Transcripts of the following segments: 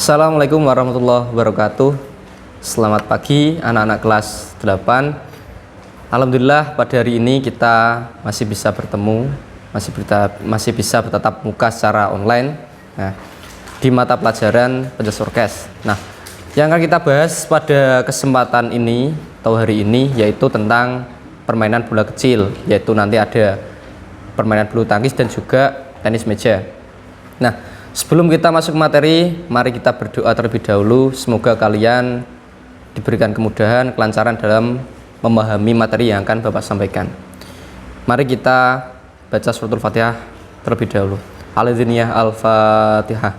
Assalamualaikum warahmatullahi wabarakatuh. Selamat pagi anak-anak kelas 8. Alhamdulillah pada hari ini kita masih bisa bertemu, masih bisa bertatap muka secara online di mata pelajaran Pencasurkes. Nah, yang akan kita bahas pada kesempatan ini atau hari ini yaitu tentang permainan bola kecil, yaitu nanti ada permainan bulu tangkis dan juga tenis meja. Nah, sebelum kita masuk materi, mari kita berdoa terlebih dahulu. Semoga kalian diberikan kemudahan, kelancaran dalam memahami materi yang akan Bapak sampaikan. Mari kita baca suratul Fatihah terlebih dahulu. Al-Idhniyah Al-Fatihah.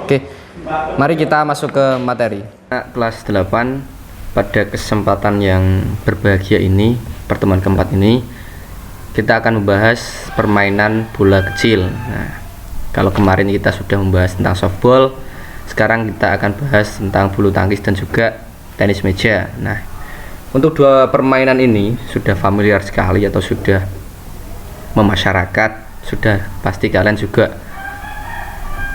Oke, mari kita masuk ke materi. Kelas 8. Pada kesempatan yang berbahagia ini, pertemuan keempat ini, kita akan membahas permainan bola kecil. Nah, kalau kemarin kita sudah membahas tentang softball, sekarang kita akan bahas tentang bulu tangkis dan juga tenis meja. Nah, untuk dua permainan ini sudah familiar sekali atau sudah memasyarakat, sudah pasti kalian juga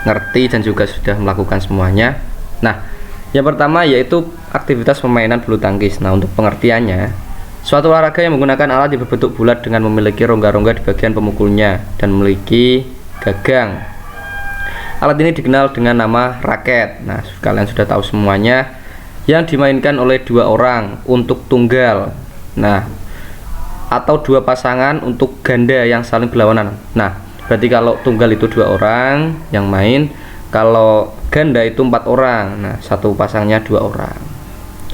ngerti dan juga sudah melakukan semuanya. Nah, yang pertama yaitu aktivitas permainan bulu tangkis. Nah, untuk pengertiannya, suatu olahraga yang menggunakan alat yang berbentuk bulat dengan memiliki rongga-rongga di bagian pemukulnya dan memiliki gagang. Alat ini dikenal dengan nama raket. Nah, kalian sudah tahu semuanya, yang dimainkan oleh dua orang untuk tunggal. Nah, atau dua pasangan untuk ganda yang saling berlawanan. Nah, berarti kalau tunggal itu dua orang yang main, kalau ganda itu 4 orang. Nah, satu pasangnya 2 orang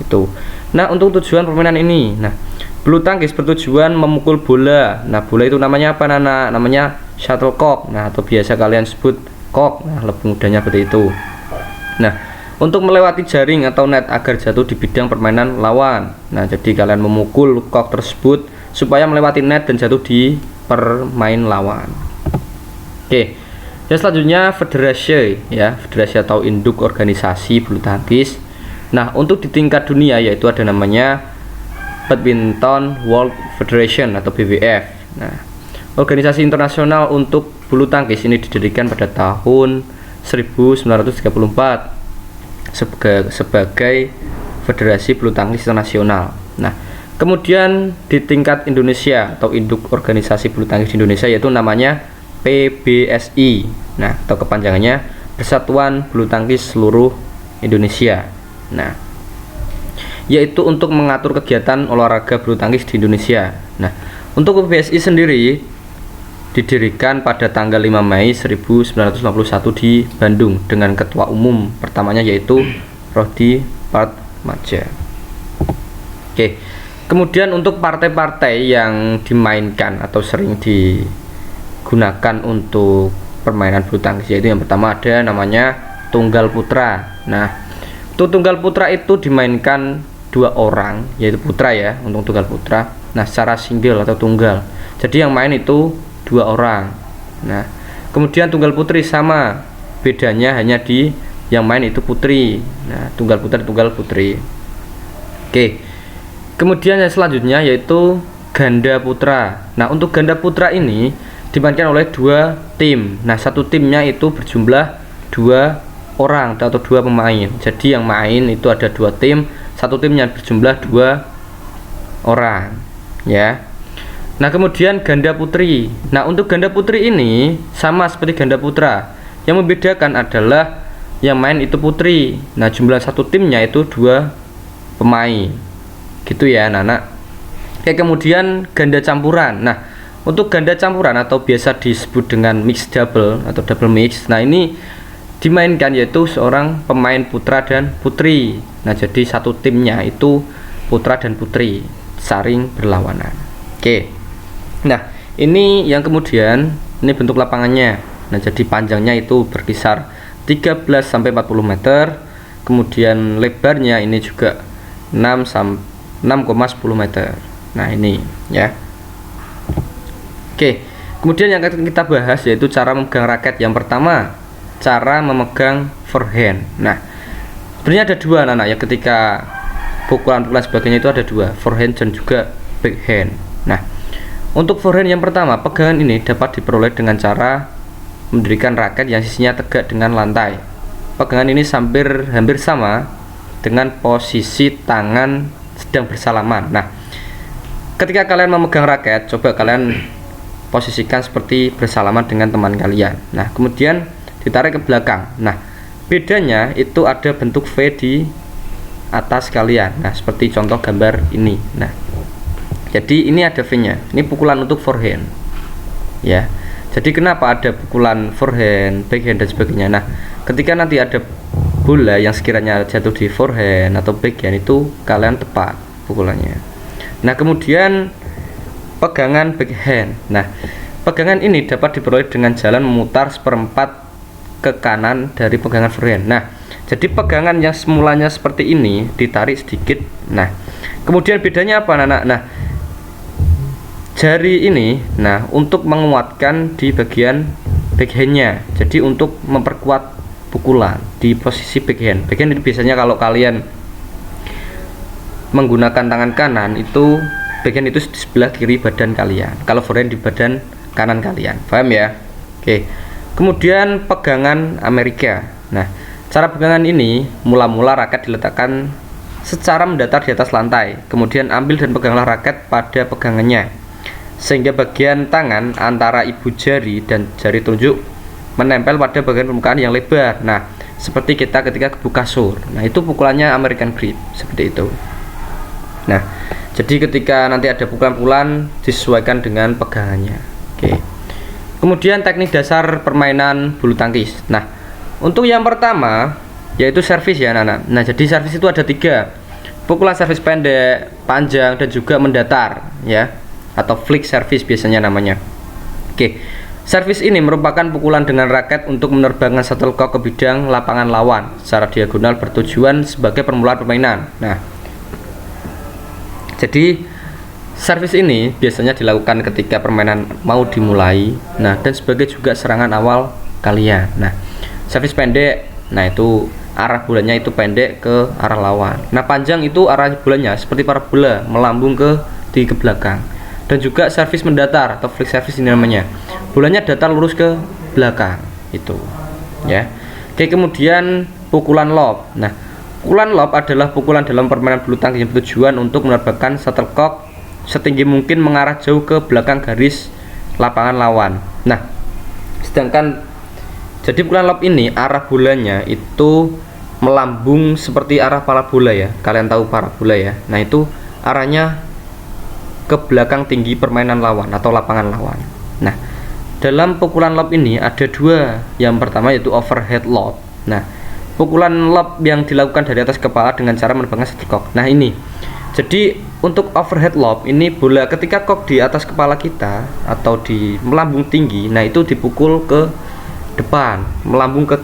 gitu. Nah, untuk tujuan permainan ini, nah, bulu tangkis bertujuan memukul bola. Nah, bola itu namanya apa, Nana? Namanya shuttlecock. Nah, atau biasa kalian sebut kok. Nah, lebih mudahnya seperti itu. Nah, untuk melewati jaring atau net agar jatuh di bidang permainan lawan. Nah, jadi kalian memukul kok tersebut supaya melewati net dan jatuh di permain lawan. Oke. Yang selanjutnya federasi atau induk organisasi bulu tangkis. Nah, untuk di tingkat dunia yaitu ada namanya Badminton World Federation atau BWF. Nah, organisasi internasional untuk bulu tangkis ini didirikan pada tahun 1934 sebagai Federasi Bulu Tangkis Internasional. Nah, kemudian di tingkat Indonesia atau induk organisasi bulu tangkis di Indonesia yaitu namanya PBSI. Nah, atau kepanjangannya Persatuan Bulu Tangkis Seluruh Indonesia. Nah, yaitu untuk mengatur kegiatan olahraga bulu tangkis di Indonesia. Nah, untuk PBSI sendiri didirikan pada tanggal 5 Mei 1951 di Bandung dengan ketua umum pertamanya yaitu Rodi Patmadja. Oke. Kemudian untuk partai-partai yang dimainkan atau sering digunakan untuk permainan bulu tangkis yaitu yang pertama ada namanya tunggal putra. Nah, untuk tunggal putra itu dimainkan 2 orang yaitu putra ya, untuk tunggal putra. Nah, secara single atau tunggal. Jadi yang main itu 2 orang. Nah, kemudian tunggal putri sama, bedanya hanya di yang main itu putri. Nah, tunggal putra tunggal putri. Oke. Kemudian yang selanjutnya yaitu ganda putra. Nah, untuk ganda putra ini dimainkan oleh 2 tim. Nah, satu timnya itu berjumlah 2 orang atau 2 pemain. Jadi yang main itu ada 2 tim, satu timnya berjumlah 2 orang ya. Nah, kemudian ganda putri. Nah, untuk ganda putri ini sama seperti ganda putra. Yang membedakan adalah yang main itu putri. Nah, jumlah satu timnya itu 2 pemain. Gitu ya, anak-anak. Oke, kemudian ganda campuran. Nah, untuk ganda campuran atau biasa disebut dengan mixed double atau double mix. Nah, ini dimainkan yaitu seorang pemain putra dan putri. Nah, jadi satu timnya itu putra dan putri saling berlawanan. Oke. Nah, ini yang kemudian ini bentuk lapangannya. Nah, jadi panjangnya itu berkisar 13 sampai 40 meter. Kemudian lebarnya ini juga 6,10 meter. Nah, ini ya. Oke, kemudian yang akan kita bahas yaitu cara memegang raket. Yang pertama, cara memegang forehand. Nah, sebenarnya ada 2 anak-anak ya, ketika pukulan-pukulan sebagainya itu ada 2, forehand dan juga backhand. Nah, untuk forehand yang pertama, pegangan ini dapat diperoleh dengan cara mendirikan raket yang sisinya tegak dengan lantai. Pegangan ini hampir sama dengan posisi tangan sedang bersalaman. Nah, ketika kalian memegang raket, coba kalian posisikan seperti bersalaman dengan teman kalian. Nah, kemudian ditarik ke belakang. Nah, bedanya itu ada bentuk V di atas kalian. Nah, seperti contoh gambar ini. Nah, jadi ini ada V-nya. Ini pukulan untuk forehand. Ya. Jadi kenapa ada pukulan forehand, backhand dan sebagainya. Nah, ketika nanti ada bola yang sekiranya jatuh di forehand atau backhand, itu kalian tepat pukulannya. Nah, kemudian pegangan backhand. Nah, pegangan ini dapat diperoleh dengan jalan memutar seperempat ke kanan dari pegangan forehand. Nah, jadi pegangan yang semulanya seperti ini ditarik sedikit. Nah, kemudian bedanya apa, anak-anak? Nah, jari ini, nah, untuk menguatkan di bagian backhandnya. Jadi untuk memperkuat pukulan di posisi backhand. Backhand itu biasanya kalau kalian menggunakan tangan kanan, itu backhand itu di sebelah kiri badan kalian. Kalau forehand di badan kanan kalian. Paham ya? Oke. Kemudian pegangan Amerika. Nah, cara pegangan ini mula-mula raket diletakkan secara mendatar di atas lantai. Kemudian ambil dan peganglah raket pada pegangannya, sehingga bagian tangan antara ibu jari dan jari telunjuk menempel pada bagian permukaan yang lebar. Nah, seperti kita ketika gebuk kasur. Nah, itu pukulannya American grip, seperti itu. Nah, jadi ketika nanti ada pukulan-pukulan disesuaikan dengan pegangannya. Oke. Kemudian teknik dasar permainan bulu tangkis. Nah, untuk yang pertama yaitu servis ya, anak-anak. Nah, jadi servis itu ada 3. Pukulan servis pendek, panjang, dan juga mendatar ya, atau flick service biasanya namanya. Oke. Servis ini merupakan pukulan dengan raket untuk menerbangkan shuttlecock ke bidang lapangan lawan secara diagonal bertujuan sebagai permulaan permainan. Nah, jadi servis ini biasanya dilakukan ketika permainan mau dimulai. Nah, dan sebagai juga serangan awal kalian. Nah, servis pendek, nah itu arah bolanya itu pendek ke arah lawan. Nah, panjang itu arah bolanya seperti parabola melambung ke belakang. Dan juga servis mendatar atau flick service ini namanya. Bolanya datar lurus ke belakang itu. Ya. Oke, kemudian pukulan lob. Nah, pukulan lob adalah pukulan dalam permainan bulu tangkis yang bertujuan untuk menerbangkan shuttlecock setinggi mungkin mengarah jauh ke belakang garis lapangan lawan. Nah, sedangkan jadi pukulan lob ini arah bolanya itu melambung seperti arah parabola ya. Kalian tahu parabola ya. Nah, itu arahnya ke belakang tinggi permainan lawan atau lapangan lawan. Nah, dalam pukulan lob ini ada 2. Yang pertama yaitu overhead lob. Nah, pukulan lob yang dilakukan dari atas kepala dengan cara menerbangkan shuttlecock. Nah, ini. Jadi untuk overhead lob ini bola ketika kok di atas kepala kita atau di melambung tinggi, nah itu dipukul ke depan, melambung ke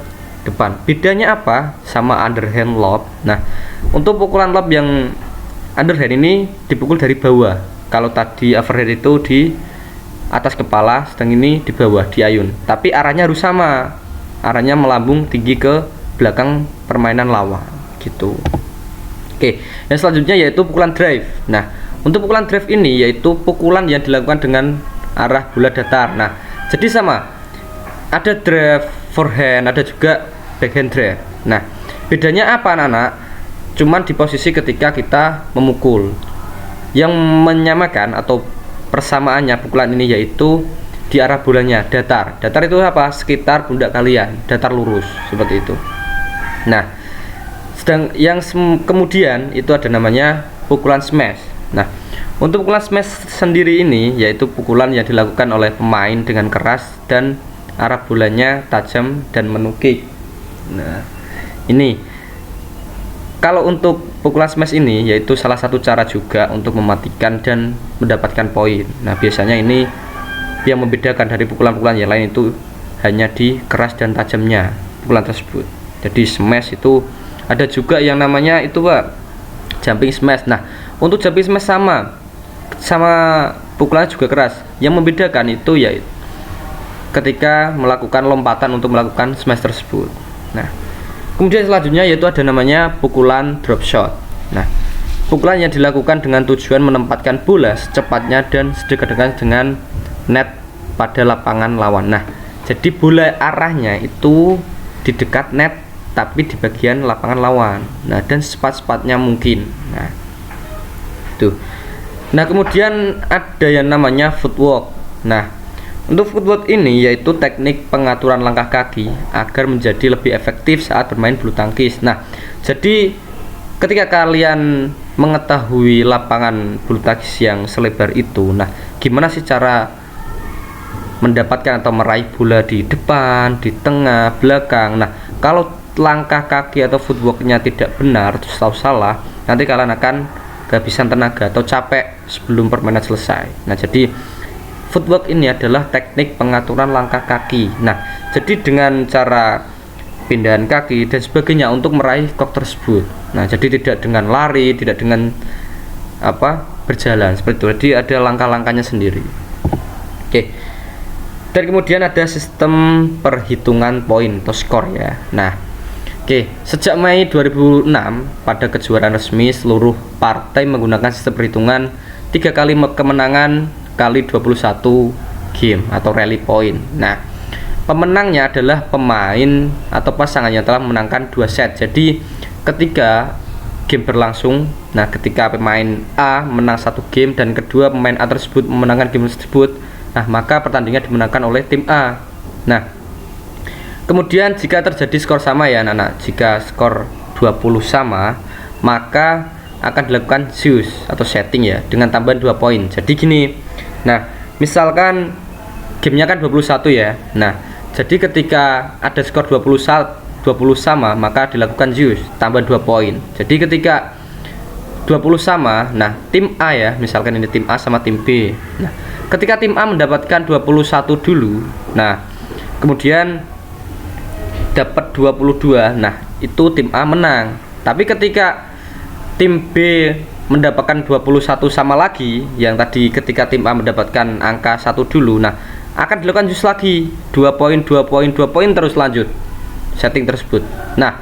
depan. Bedanya apa sama underhand lob? Nah, untuk pukulan lob yang underhand ini dipukul dari bawah. Kalau tadi overhead itu di atas kepala, sedang ini di bawah, di ayun. Tapi arahnya harus sama. Arahnya melambung tinggi ke belakang permainan lawan, gitu. Oke, yang selanjutnya yaitu pukulan drive. Nah, untuk pukulan drive ini yaitu pukulan yang dilakukan dengan arah bola datar. Nah, jadi sama. Ada drive forehand, ada juga backhand drive. Nah, bedanya apa, anak-anak? Cuman di posisi ketika kita memukul. Yang menyamakan atau persamaannya pukulan ini yaitu di arah bolanya datar. Datar itu apa? Sekitar pundak kalian, datar lurus seperti itu. Nah, sedang yang kemudian itu ada namanya pukulan smash. Nah, untuk pukulan smash sendiri ini yaitu pukulan yang dilakukan oleh pemain dengan keras dan arah bolanya tajam dan menukik. Nah, ini kalau untuk pukulan smash ini yaitu salah satu cara juga untuk mematikan dan mendapatkan poin. Nah, biasanya ini yang membedakan dari pukulan-pukulan yang lain itu hanya di keras dan tajamnya pukulan tersebut. Jadi smash itu ada juga yang namanya itu Pak, jumping smash. Nah, untuk jumping smash sama pukulannya juga keras. Yang membedakan itu ya ketika melakukan lompatan untuk melakukan smash tersebut. Nah, kemudian selanjutnya yaitu ada namanya pukulan drop shot. Nah, pukulan yang dilakukan dengan tujuan menempatkan bola secepatnya dan sedekat-dekat dengan net pada lapangan lawan. Nah, jadi bola arahnya itu di dekat net tapi di bagian lapangan lawan. Nah, dan secepat-cepatnya mungkin. Nah, itu. Nah, kemudian ada yang namanya footwork. Nah, untuk footwork ini yaitu teknik pengaturan langkah kaki agar menjadi lebih efektif saat bermain bulu tangkis. Nah, jadi ketika kalian mengetahui lapangan bulu tangkis yang selebar itu, nah, gimana sih cara mendapatkan atau meraih bola di depan, di tengah, belakang. Nah, kalau langkah kaki atau footworknya tidak benar atau salah, nanti kalian akan kehabisan tenaga atau capek sebelum permainan selesai. Nah, jadi footwork ini adalah teknik pengaturan langkah kaki. Nah, jadi dengan cara pindahan kaki dan sebagainya untuk meraih skor tersebut. Nah, jadi tidak dengan lari, tidak dengan berjalan seperti itu. Jadi ada langkah-langkahnya sendiri. Oke. Dan kemudian ada sistem perhitungan poin atau skor ya. Nah, sejak Mei 2006 pada kejuaraan resmi seluruh partai menggunakan sistem perhitungan 3 kali kemenangan kali 21 game atau rally point. Nah, pemenangnya adalah pemain atau pasangan yang telah memenangkan 2 set. Jadi ketika game berlangsung, nah ketika pemain A menang 1 game dan kedua pemain A tersebut memenangkan game tersebut, nah maka pertandingan dimenangkan oleh tim A. Nah, kemudian jika terjadi skor sama ya anak-anak, jika skor 20 sama, maka akan dilakukan Zeus atau setting ya dengan tambahan 2 poin. Jadi gini. Nah, misalkan gamenya kan 21 ya. Nah, jadi ketika ada skor 20 sama, maka dilakukan Zeus tambah 2 poin. Jadi ketika 20 sama, nah tim A ya, misalkan ini tim A sama tim B. Nah, ketika tim A mendapatkan 21 dulu, nah kemudian dapat 22, nah itu tim A menang. Tapi ketika tim B mendapatkan 21 sama lagi, yang tadi ketika tim A mendapatkan angka 1 dulu, nah akan dilakukan jus lagi 2 poin, 2 poin, 2 poin terus lanjut setting tersebut. Nah,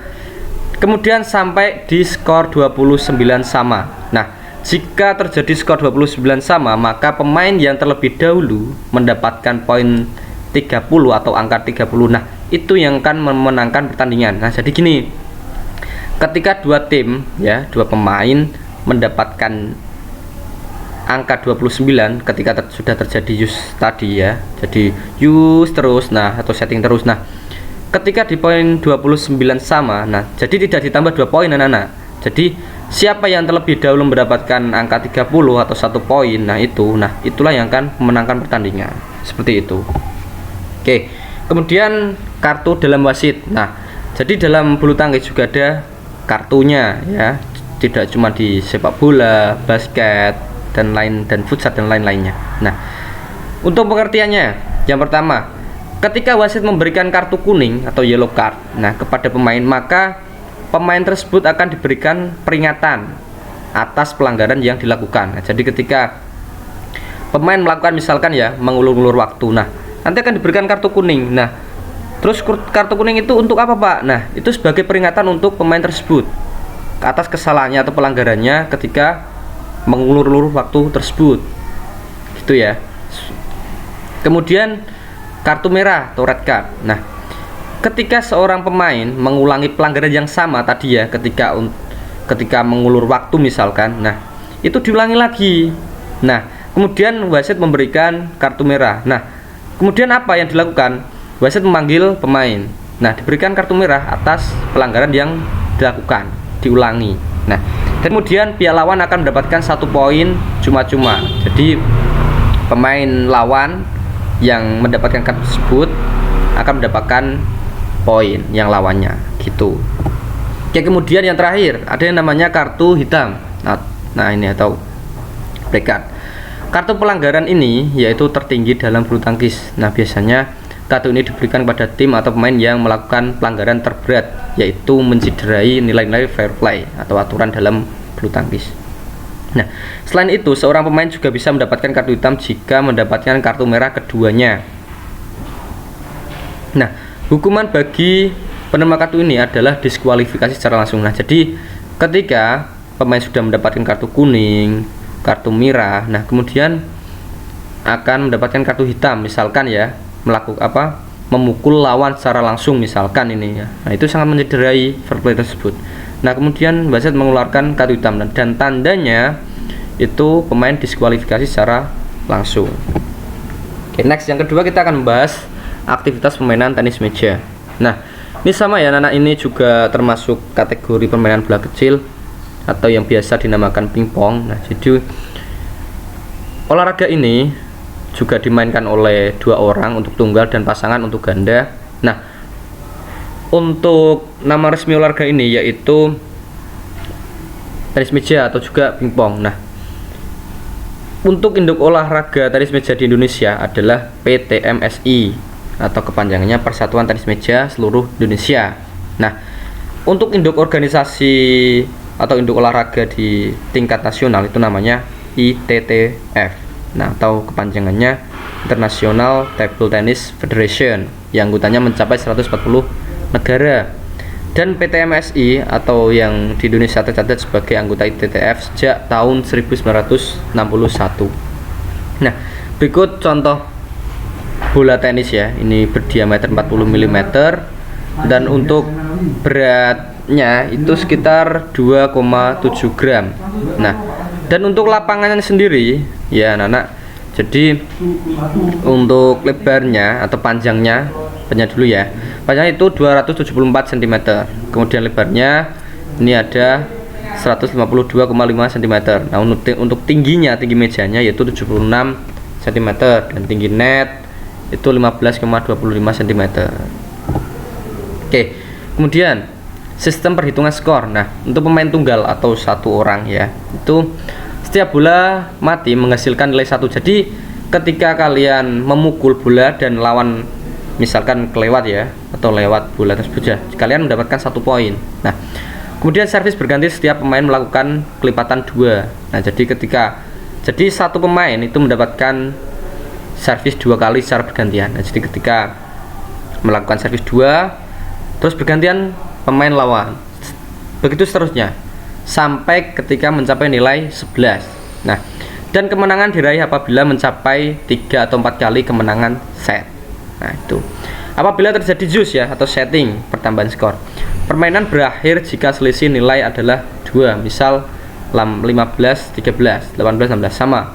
kemudian sampai di skor 29 sama. Nah, jika terjadi skor 29 sama, maka pemain yang terlebih dahulu mendapatkan poin 30 atau angka 30. Nah, itu yang akan memenangkan pertandingan. Nah, jadi gini, ketika dua tim ya, dua pemain mendapatkan angka 29 ketika sudah terjadi use tadi ya, jadi use terus, nah atau setting terus. Nah, ketika di poin 29 sama, nah jadi tidak ditambah 2 poin anak-anak. Jadi siapa yang terlebih dahulu mendapatkan angka 30 atau 1 poin, nah itulah yang akan memenangkan pertandingan. Seperti itu. Oke, kemudian kartu dalam wasit. Nah, jadi dalam bulu tangkis juga ada kartunya ya, tidak cuma di sepak bola, basket dan futsal dan lain-lainnya. Nah, untuk pengertiannya, yang pertama, ketika wasit memberikan kartu kuning atau yellow card, nah kepada pemain, maka pemain tersebut akan diberikan peringatan atas pelanggaran yang dilakukan. Nah, jadi ketika pemain melakukan misalkan ya mengulur-ulur waktu, nah nanti akan diberikan kartu kuning. Nah, terus kartu kuning itu untuk apa, Pak? Nah, itu sebagai peringatan untuk pemain tersebut atas kesalahannya atau pelanggarannya ketika mengulur-ulur waktu tersebut, gitu ya. Kemudian kartu merah atau red card. Nah, ketika seorang pemain mengulangi pelanggaran yang sama tadi ya, ketika mengulur waktu misalkan, nah itu diulangi lagi. Nah, kemudian wasit memberikan kartu merah. Nah, kemudian apa yang dilakukan? Wasit memanggil pemain. Nah, diberikan kartu merah atas pelanggaran yang dilakukan, diulangi. Nah, kemudian pihak lawan akan mendapatkan 1 poin cuma-cuma. Jadi pemain lawan yang mendapatkan kartu tersebut akan mendapatkan poin yang lawannya, gitu. Oke, kemudian yang terakhir ada yang namanya kartu hitam. Nah ini atau black card. Kartu pelanggaran ini yaitu tertinggi dalam bulu tangkis. Nah, biasanya kartu ini diberikan kepada tim atau pemain yang melakukan pelanggaran terberat, yaitu mencederai nilai-nilai fair play atau aturan dalam bulu tangkis. Nah, selain itu seorang pemain juga bisa mendapatkan kartu hitam jika mendapatkan kartu merah keduanya. Nah, hukuman bagi penerima kartu ini adalah diskualifikasi secara langsung. Nah, jadi ketika pemain sudah mendapatkan kartu kuning, kartu merah, nah kemudian akan mendapatkan kartu hitam, misalkan ya memukul lawan secara langsung misalkan ini ya. Nah itu sangat mencederai fair play tersebut. Nah kemudian wasit mengeluarkan kartu hitam dan tandanya itu pemain diskualifikasi secara langsung. Oke, next yang kedua kita akan membahas aktivitas permainan tenis meja. Nah ini sama ya anak, ini juga termasuk kategori permainan bola kecil atau yang biasa dinamakan pingpong. Nah jadi olahraga ini juga dimainkan oleh 2 orang untuk tunggal dan pasangan untuk ganda. Nah untuk nama resmi olahraga ini yaitu tenis meja atau juga pingpong. Nah untuk induk olahraga tenis meja di Indonesia adalah PTMSI atau kepanjangannya Persatuan Tenis Meja Seluruh Indonesia. Nah untuk induk organisasi atau induk olahraga di tingkat nasional itu namanya ITTF. Nah atau kepanjangannya International Table Tennis Federation yang anggotanya mencapai 140 negara. Dan PTMSI atau yang di Indonesia tercatat sebagai anggota ITTF sejak tahun 1961. Nah berikut contoh bola tenis ya, ini berdiameter 40 mm dan untuk beratnya itu sekitar 2,7 gram. Nah dan untuk lapangannya sendiri ya anak-anak, jadi untuk lebarnya atau panjangnya dulu ya, panjangnya itu 274 cm, kemudian lebarnya ini ada 152,5 cm. Nah untuk tinggi mejanya yaitu 76 cm dan tinggi net itu 15,25 cm. Oke, kemudian sistem perhitungan skor. Nah untuk pemain tunggal atau 1 orang ya, itu setiap bola mati menghasilkan nilai 1. Jadi ketika kalian memukul bola dan lawan misalkan kelewat ya, atau lewat bola tersebut ya, kalian mendapatkan 1 poin. Nah kemudian servis berganti, setiap pemain melakukan kelipatan 2. Nah jadi satu pemain itu mendapatkan servis 2 kali secara bergantian. Nah jadi ketika melakukan servis 2 terus bergantian pemain lawan, begitu seterusnya sampai ketika mencapai nilai 11. Nah dan kemenangan diraih apabila mencapai 3 atau 4 kali kemenangan set. Nah itu apabila terjadi juice ya atau setting pertambahan skor, permainan berakhir jika selisih nilai adalah 2, misal 15-13, 18-16 sama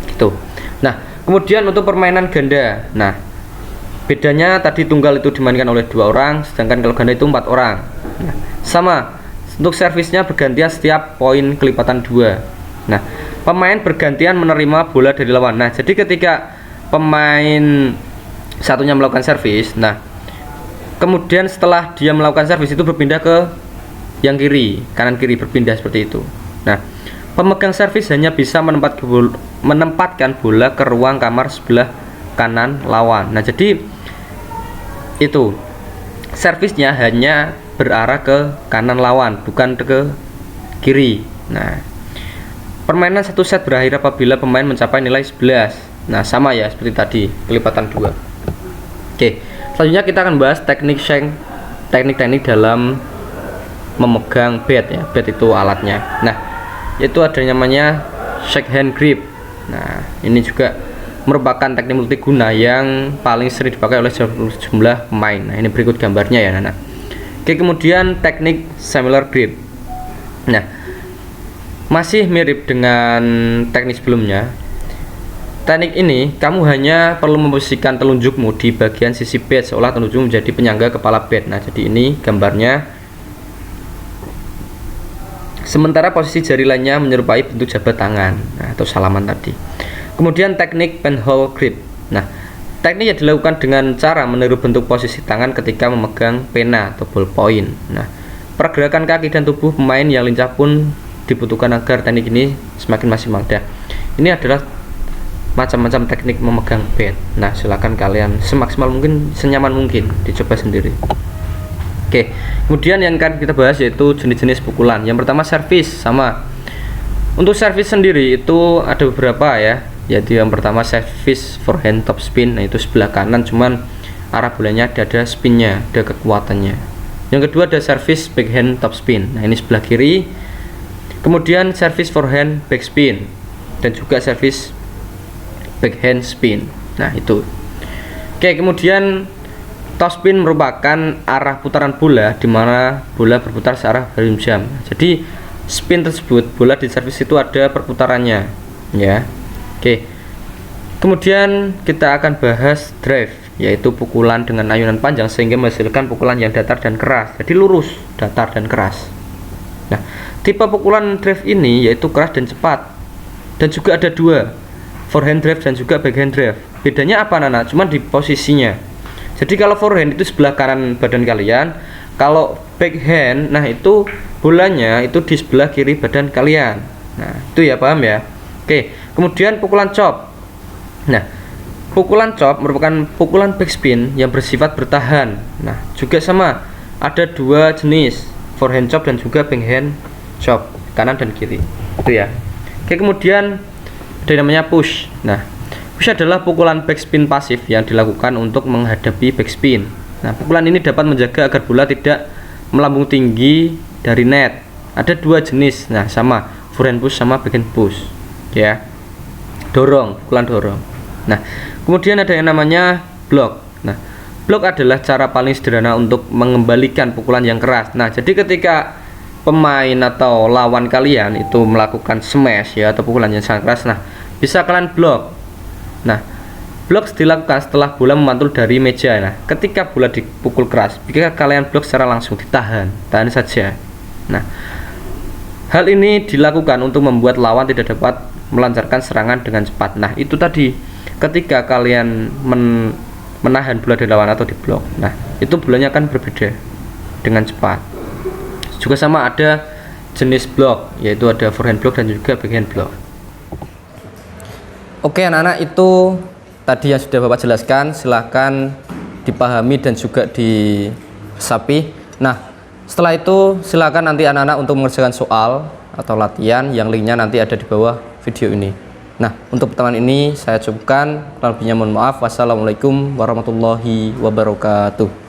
gitu. Nah kemudian untuk permainan ganda, nah bedanya tadi tunggal itu dimainkan oleh 2 orang, sedangkan kalau ganda itu 4 orang. Nah, sama untuk servisnya bergantian setiap poin kelipatan 2. Nah pemain bergantian menerima bola dari lawan. Nah jadi ketika pemain satunya melakukan servis, nah kemudian setelah dia melakukan servis itu berpindah ke yang kiri, kanan kiri, berpindah seperti itu. Nah pemegang servis hanya bisa menempatkan bola ke ruang kamar sebelah kanan lawan. Nah jadi itu servisnya hanya berarah ke kanan lawan, bukan ke kiri. Nah permainan 1 set berakhir apabila pemain mencapai nilai 11. Nah sama ya seperti tadi, kelipatan 2. Oke, selanjutnya kita akan bahas teknik-teknik dalam memegang bat ya. Bat itu alatnya. Nah itu ada namanya shake hand grip. Nah ini juga merupakan teknik multiguna yang paling sering dipakai oleh sejumlah pemain. Nah ini berikut gambarnya ya anak. Oke, kemudian teknik similar grip. Nah masih mirip dengan teknik sebelumnya. Teknik ini kamu hanya perlu memposisikan telunjukmu di bagian sisi bat seolah telunjuk menjadi penyangga kepala bat. Nah jadi ini gambarnya. Sementara posisi jari lainnya menyerupai bentuk jabat tangan, nah, atau salaman tadi. Kemudian teknik penhole grip. Nah teknik yang dilakukan dengan cara meniru bentuk posisi tangan ketika memegang pena atau ballpoint. Nah pergerakan kaki dan tubuh pemain yang lincah pun dibutuhkan agar teknik ini semakin maksimal. Ini adalah macam-macam teknik memegang bat. Nah silakan kalian semaksimal mungkin, senyaman mungkin dicoba sendiri. Oke, kemudian yang akan kita bahas yaitu jenis-jenis pukulan. Yang pertama servis. Sama untuk servis sendiri itu ada beberapa ya, yaitu yang pertama servis forehand top spin. Nah itu sebelah kanan, cuman arah bolanya ada spinnya, ada kekuatannya. Yang kedua ada servis backhand top spin. Nah ini sebelah kiri, Kemudian service forehand backspin dan juga service backhand spin. Nah, itu. Oke, kemudian topspin merupakan arah putaran bola di mana bola berputar searah jarum jam. Jadi spin tersebut, bola di servis itu ada perputarannya, ya. Oke. Kemudian kita akan bahas drive, yaitu pukulan dengan ayunan panjang sehingga menghasilkan pukulan yang datar dan keras. Jadi lurus, datar dan keras. Nah, tipe pukulan drive ini yaitu keras dan cepat. Dan juga ada dua, forehand drive dan juga backhand drive. Bedanya apa, Nana? Cuma di posisinya. Jadi kalau forehand itu sebelah kanan badan kalian, kalau backhand, nah itu bolanya itu di sebelah kiri badan kalian. Nah, itu ya, paham ya? Oke, kemudian pukulan chop. Nah, pukulan chop merupakan pukulan backspin yang bersifat bertahan. Nah, juga sama, ada dua jenis, forehand chop dan juga backhand chop, kanan dan kiri. Itu ya. Oke, kemudian ada yang namanya push. Nah, push adalah pukulan backspin pasif yang dilakukan untuk menghadapi backspin. Nah, pukulan ini dapat menjaga agar bola tidak melambung tinggi dari net. Ada dua jenis. Nah, sama, forehand push sama backhand push. Ya. Dorong, pukulan dorong. Nah, kemudian ada yang namanya block. Nah, block adalah cara paling sederhana untuk mengembalikan pukulan yang keras. Nah, jadi ketika pemain atau lawan kalian itu melakukan smash ya atau pukulan yang sangat keras, nah bisa kalian blok. Nah, blok dilakukan setelah bola memantul dari meja. Nah, ketika bola dipukul keras, jika kalian blok secara langsung, tahan saja. Nah, hal ini dilakukan untuk membuat lawan tidak dapat melancarkan serangan dengan cepat. Nah, itu tadi ketika kalian menahan bola dari lawan atau diblok. Nah, itu bolanya akan berbeda dengan cepat. Juga sama ada jenis block, yaitu ada forehand block dan juga backhand block. Oke, anak-anak, itu tadi yang sudah Bapak jelaskan, silahkan dipahami dan juga diresapi. Nah, setelah itu silakan nanti anak-anak untuk mengerjakan soal atau latihan yang linknya nanti ada di bawah video ini. Nah, untuk pertemuan ini saya cukupkan, kurang lebihnya mohon maaf. Wassalamualaikum warahmatullahi wabarakatuh.